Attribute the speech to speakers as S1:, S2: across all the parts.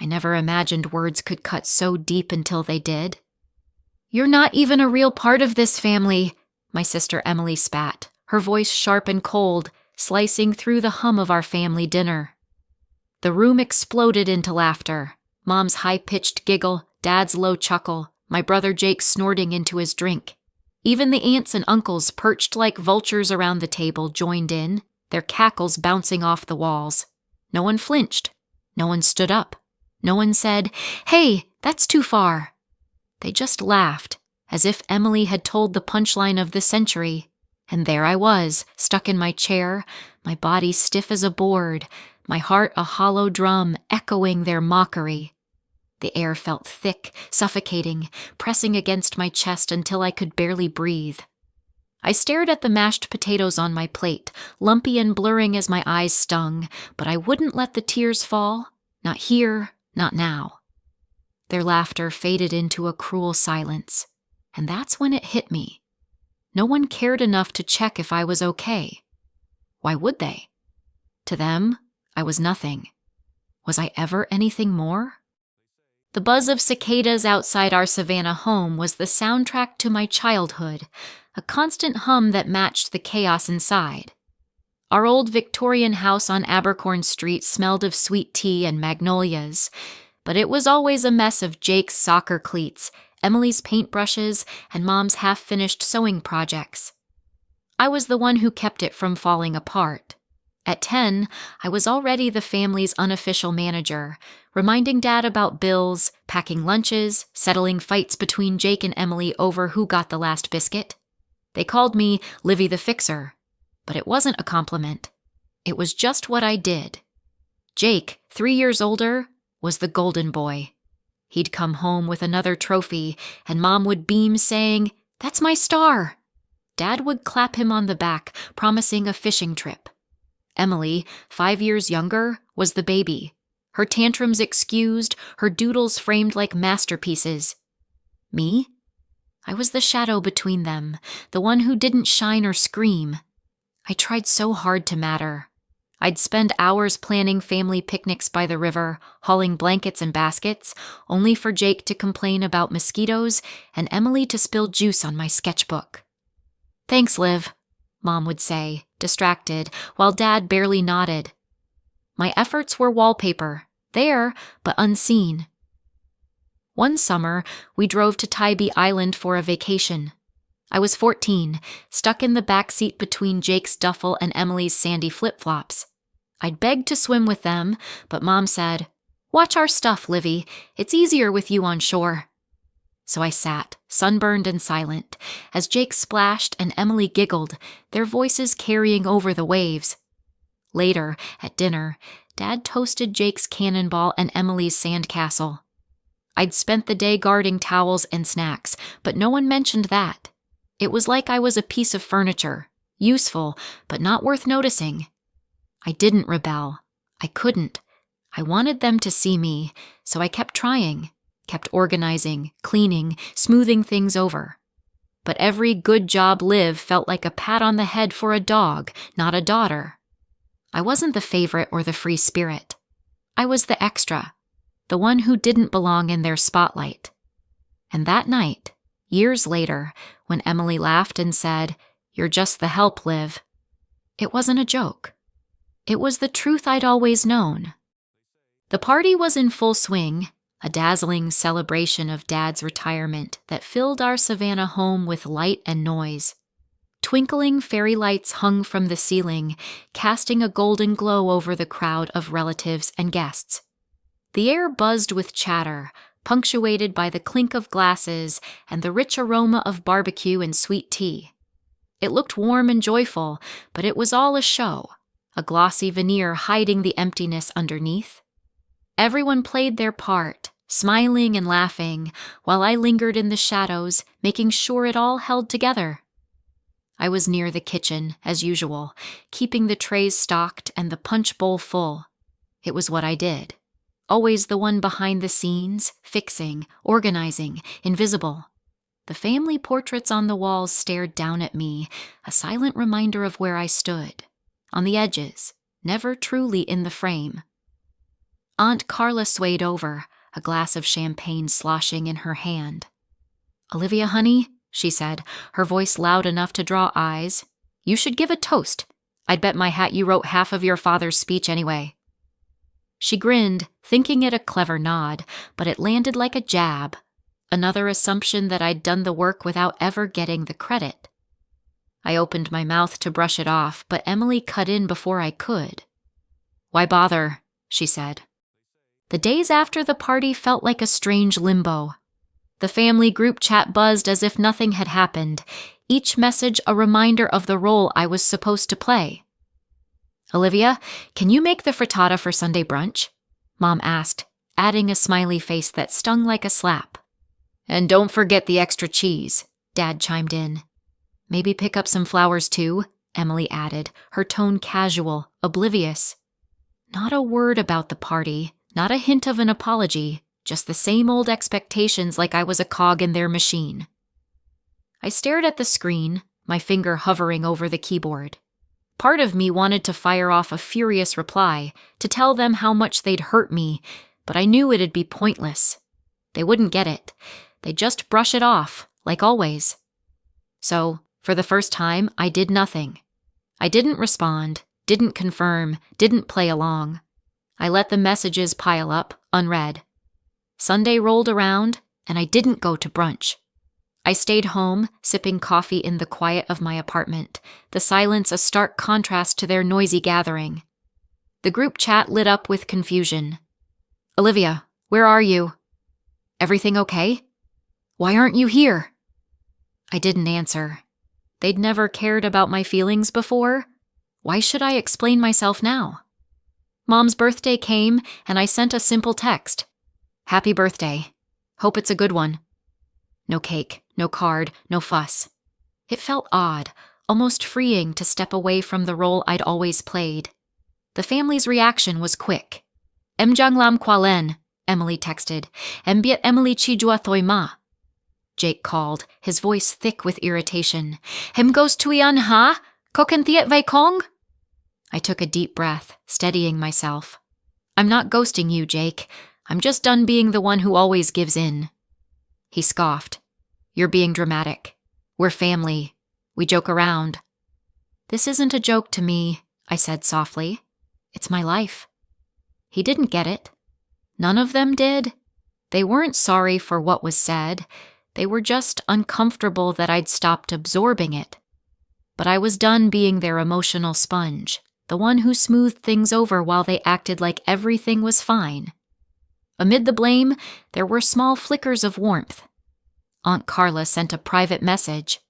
S1: I never imagined words could cut so deep until they did. "You're not even a real part of this family," my sister Emily spat, her voice sharp and cold, slicing through the hum of our family dinner. The room exploded into laughter. Mom's high-pitched giggle, Dad's low chuckle, my brother Jake snorting into his drink. Even the aunts and uncles perched like vultures around the table joined in, their cackles bouncing off the walls. No one flinched. No one stood up. No one said, "Hey, that's too far." They just laughed, as if Emily had told the punchline of the century. And there I was, stuck in my chair, my body stiff as a board, my heart a hollow drum echoing their mockery. The air felt thick, suffocating, pressing against my chest until I could barely breathe. I stared at the mashed potatoes on my plate, lumpy and blurring as my eyes stung, but I wouldn't let the tears fall. Not here, not now. Their laughter faded into a cruel silence, and that's when it hit me. No one cared enough to check if I was okay. Why would they? To them, I was nothing. Was I ever anything more? The buzz of cicadas outside our Savannah home was the soundtrack to my childhood, a constant hum that matched the chaos inside. Our old Victorian house on Abercorn Street smelled of sweet tea and magnolias, but it was always a mess of Jake's soccer cleats, Emily's paintbrushes, and Mom's half-finished sewing projects. I was the one who kept it from falling apart. At 10, I was already the family's unofficial manager, reminding Dad about bills, packing lunches, settling fights between Jake and Emily over who got the last biscuit. They called me Livy the Fixer, but it wasn't a compliment. It was just what I did. Jake, 3 years older, was the golden boy. He'd come home with another trophy, and Mom would beam saying, "That's my star." Dad would clap him on the back, promising a fishing trip. Emily, 5 years younger, was the baby. Her tantrums excused, her doodles framed like masterpieces. Me? I was the shadow between them, the one who didn't shine or scream. I tried so hard to matter. I'd spend hours planning family picnics by the river, hauling blankets and baskets, only for Jake to complain about mosquitoes and Emily to spill juice on my sketchbook. "Thanks, Liv," Mom would say, distracted, while Dad barely nodded. My efforts were wallpaper, there, but unseen. One summer, we drove to Tybee Island for a vacation. I was 14, stuck in the back seat between Jake's duffel and Emily's sandy flip-flops. I'd begged to swim with them, but Mom said, "Watch our stuff, Livy. It's easier with you on shore." So I sat, sunburned and silent, as Jake splashed and Emily giggled, their voices carrying over the waves. Later, at dinner, Dad toasted Jake's cannonball and Emily's sandcastle. I'd spent the day guarding towels and snacks, but no one mentioned that. It was like I was a piece of furniture, useful, but not worth noticing. I didn't rebel. I couldn't. I wanted them to see me, so I kept trying, kept organizing, cleaning, smoothing things over. But every good job Liv felt like a pat on the head for a dog, not a daughter. I wasn't the favorite or the free spirit. I was the extra, the one who didn't belong in their spotlight. And that night, years later, when Emily laughed and said, "You're just the help, Liv," it wasn't a joke. It was the truth I'd always known. The party was in full swing, a dazzling celebration of Dad's retirement that filled our Savannah home with light and noise. Twinkling fairy lights hung from the ceiling, casting a golden glow over the crowd of relatives and guests. The air buzzed with chatter, punctuated by the clink of glasses and the rich aroma of barbecue and sweet tea. It looked warm and joyful, but it was all a show, a glossy veneer hiding the emptiness underneath. Everyone played their part, smiling and laughing, while I lingered in the shadows, making sure it all held together. I was near the kitchen, as usual, keeping the trays stocked and the punch bowl full. It was what I did. Always the one behind the scenes, fixing, organizing, invisible. The family portraits on the walls stared down at me, a silent reminder of where I stood. On the edges, never truly in the frame. Aunt Carla swayed over, a glass of champagne sloshing in her hand. "Olivia, honey," she said, her voice loud enough to draw eyes, "you should give a toast. I'd bet my hat you wrote half of your father's speech anyway." She grinned, thinking it a clever nod, but it landed like a jab, another assumption that I'd done the work without ever getting the credit. I opened my mouth to brush it off, but Emily cut in before I could. "Why bother?" she said. The days after the party felt like a strange limbo. The family group chat buzzed as if nothing had happened, each message a reminder of the role I was supposed to play. "Olivia, can you make the frittata for Sunday brunch?" Mom asked, adding a smiley face that stung like a slap. "And don't forget the extra cheese," Dad chimed in. "Maybe pick up some flowers too," Emily added, her tone casual, oblivious. Not a word about the party, not a hint of an apology, just the same old expectations like I was a cog in their machine. I stared at the screen, my finger hovering over the keyboard. Part of me wanted to fire off a furious reply, to tell them how much they'd hurt me, but I knew it'd be pointless. They wouldn't get it. They'd just brush it off, like always. So, for the first time, I did nothing. I didn't respond, didn't confirm, didn't play along. I let the messages pile up, unread. Sunday rolled around, and I didn't go to brunch. I stayed home, sipping coffee in the quiet of my apartment, the silence a stark contrast to their noisy gathering. The group chat lit up with confusion. "Olivia, where are you? Everything okay? Why aren't you here?" I didn't answer. They'd never cared about my feelings before. Why should I explain myself now? Mom's birthday came, and I sent a simple text. "Happy birthday. Hope it's a good one." No cake, no card, no fuss. It felt odd, almost freeing to step away from the role I'd always played. The family's reaction was quick. "Emjang lam kwalen," Emily texted. "Embiet Emily chijua thoi ma." Jake called, his voice thick with irritation. "Hem goes tuian ha? Koken thiet vai kong?" I took a deep breath, steadying myself. "I'm not ghosting you, Jake. I'm just done being the one who always gives in." He scoffed. "You're being dramatic. We're family. We joke around." "This isn't a joke to me," I said softly. "It's my life." He didn't get it. None of them did. They weren't sorry for what was said. They were just uncomfortable that I'd stopped absorbing it. But I was done being their emotional sponge, the one who smoothed things over while they acted like everything was fine. Amid the blame, there were small flickers of warmth. Aunt Carla sent a private message.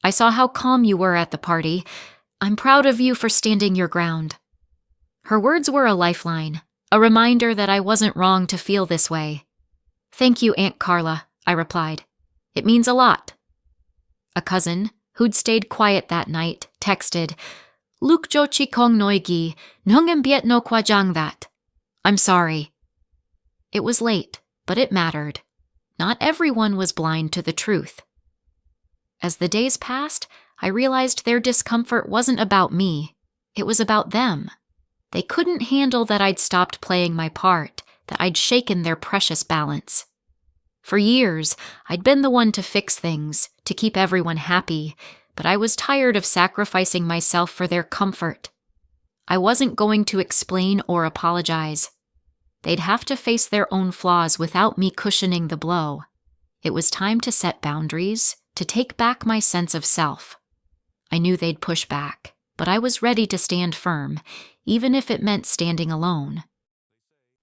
S1: "I saw how calm you were at the party. I'm proud of you for standing your ground." Her words were a lifeline, a reminder that I wasn't wrong to feel this way. "Thank you, Aunt Carla," I replied. "It means a lot." A cousin, who'd stayed quiet that night, texted, "Luk jochi kong noigi, nungem biet no kwajang that." "I'm sorry." It was late, but it mattered. Not everyone was blind to the truth. As the days passed, I realized their discomfort wasn't about me. It was about them. They couldn't handle that I'd stopped playing my part, that I'd shaken their precious balance. For years, I'd been the one to fix things, to keep everyone happy, but I was tired of sacrificing myself for their comfort. I wasn't going to explain or apologize. They'd have to face their own flaws without me cushioning the blow. It was time to set boundaries, to take back my sense of self. I knew they'd push back, but I was ready to stand firm, even if it meant standing alone.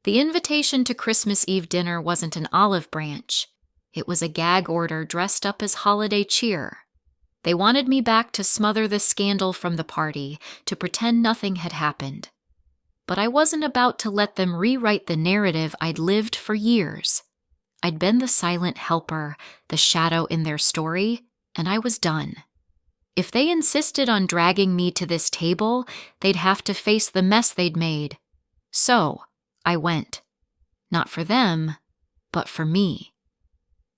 S1: The invitation to Christmas Eve dinner wasn't an olive branch. It was a gag order dressed up as holiday cheer. They wanted me back to smother the scandal from the party, to pretend nothing had happened. But I wasn't about to let them rewrite the narrative I'd lived for years. I'd been the silent helper, the shadow in their story, and I was done. If they insisted on dragging me to this table, they'd have to face the mess they'd made. So, I went. Not for them, but for me.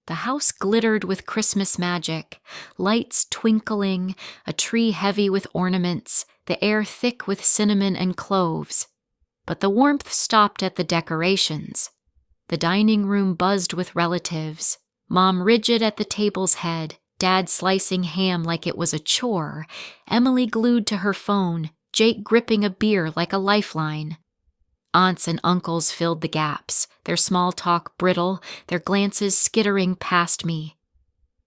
S1: The house glittered with Christmas magic, lights twinkling, a tree heavy with ornaments, the air thick with cinnamon and cloves. But the warmth stopped at the decorations. The dining room buzzed with relatives, Mom rigid at the table's head, Dad slicing ham like it was a chore, Emily glued to her phone, Jake gripping a beer like a lifeline. Aunts and uncles filled the gaps, their small talk brittle, their glances skittering past me.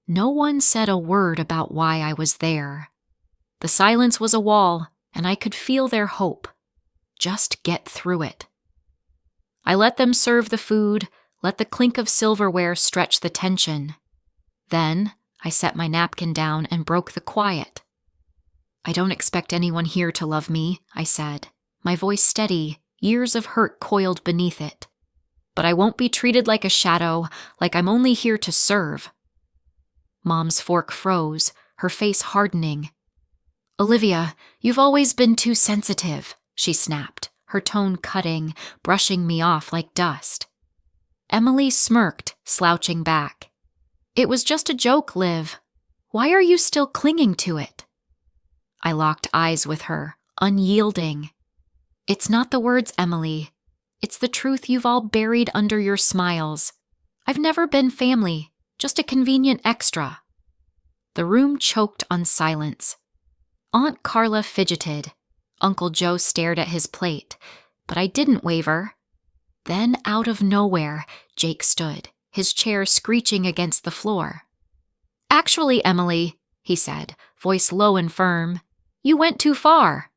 S1: No one said a word about why I was there. The silence was a wall, and I could feel their hope. Just get through it. I let them serve the food, let the clink of silverware stretch the tension. Then I set my napkin down and broke the quiet. "I don't expect anyone here to love me," I said, my voice steady, years of hurt coiled beneath it. "But I won't be treated like a shadow, like I'm only here to serve." Mom's fork froze, her face hardening. "Olivia, you've always been too sensitive," she snapped, her tone cutting, brushing me off like dust. Emily smirked, slouching back. "It was just a joke, Liv. Why are you still clinging to it?" I locked eyes with her, unyielding. "It's not the words, Emily. It's the truth you've all buried under your smiles. I've never been family, just a convenient extra." The room choked on silence. Aunt Carla fidgeted. Uncle Joe stared at his plate, but I didn't waver. Then, out of nowhere, Jake stood, his chair screeching against the floor. "Actually, Emily," he said, voice low and firm, "you went too far."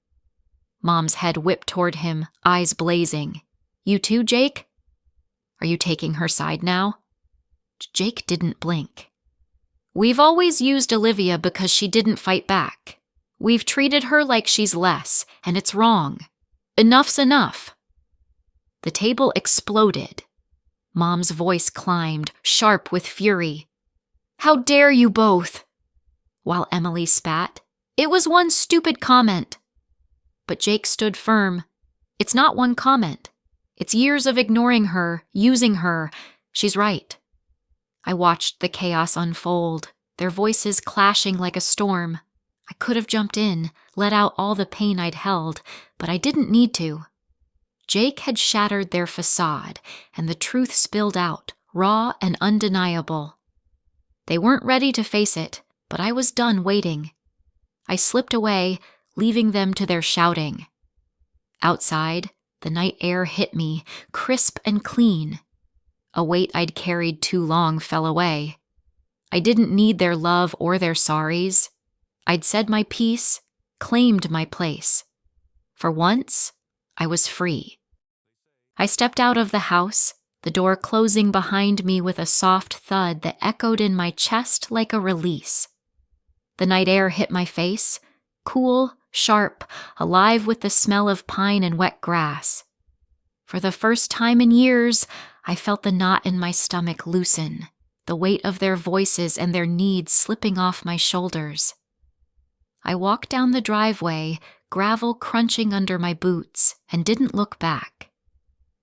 S1: Mom's head whipped toward him, eyes blazing. "You too, Jake?" "Are you taking her side now?" Jake didn't blink. "We've always used Olivia because she didn't fight back. We've treated her like she's less, and it's wrong. Enough's enough." The table exploded. Mom's voice climbed, sharp with fury. "How dare you both?" While Emily spat, "It was one stupid comment." But Jake stood firm. "It's not one comment. It's years of ignoring her, using her. She's right." I watched the chaos unfold, their voices clashing like a storm. I could have jumped in, let out all the pain I'd held, but I didn't need to. Jake had shattered their facade, and the truth spilled out, raw and undeniable. They weren't ready to face it, but I was done waiting. I slipped away, leaving them to their shouting. Outside, the night air hit me, crisp and clean. A weight I'd carried too long fell away. I didn't need their love or their sorries. I'd said my piece, claimed my place. For once, I was free. I stepped out of the house, the door closing behind me with a soft thud that echoed in my chest like a release. The night air hit my face, cool, sharp, alive with the smell of pine and wet grass. For the first time in years, I felt the knot in my stomach loosen, the weight of their voices and their needs slipping off my shoulders. I walked down the driveway, gravel crunching under my boots, and didn't look back.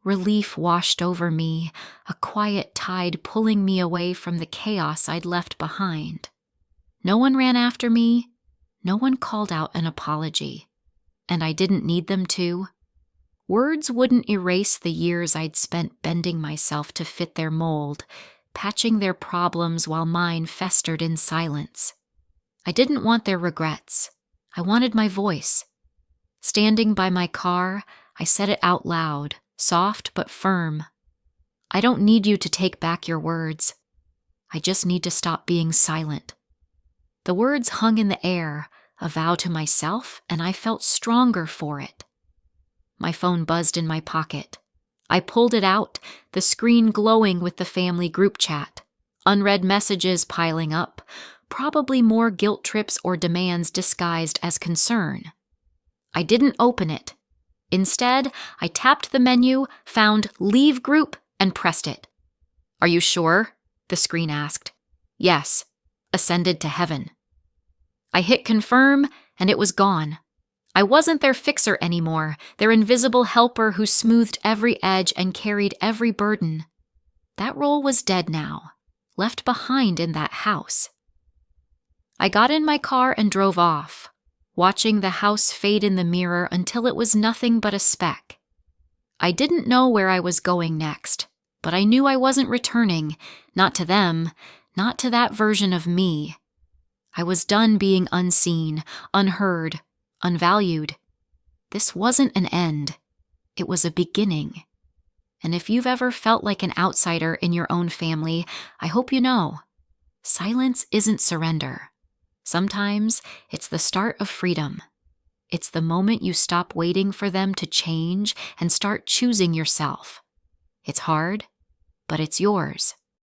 S1: Relief washed over me, a quiet tide pulling me away from the chaos I'd left behind. No one ran after me, no one called out an apology, and I didn't need them to. Words wouldn't erase the years I'd spent bending myself to fit their mold, patching their problems while mine festered in silence. I didn't want their regrets. I wanted my voice. Standing by my car, I said it out loud, soft but firm. "I don't need you to take back your words. I just need to stop being silent." The words hung in the air, a vow to myself, and I felt stronger for it. My phone buzzed in my pocket. I pulled it out, the screen glowing with the family group chat. Unread messages piling up, probably more guilt trips or demands disguised as concern. I didn't open it. Instead, I tapped the menu, found Leave Group, and pressed it. "Are you sure?" the screen asked. "Yes. Ascended to heaven." I hit confirm, and it was gone. I wasn't their fixer anymore, their invisible helper who smoothed every edge and carried every burden. That role was dead now, left behind in that house. I got in my car and drove off, watching the house fade in the mirror until it was nothing but a speck. I didn't know where I was going next, but I knew I wasn't returning, not to them, not to that version of me. I was done being unseen, unheard, unvalued. This wasn't an end. It was a beginning. And if you've ever felt like an outsider in your own family, I hope you know, silence isn't surrender. Sometimes it's the start of freedom. It's the moment you stop waiting for them to change and start choosing yourself. It's hard, but it's yours.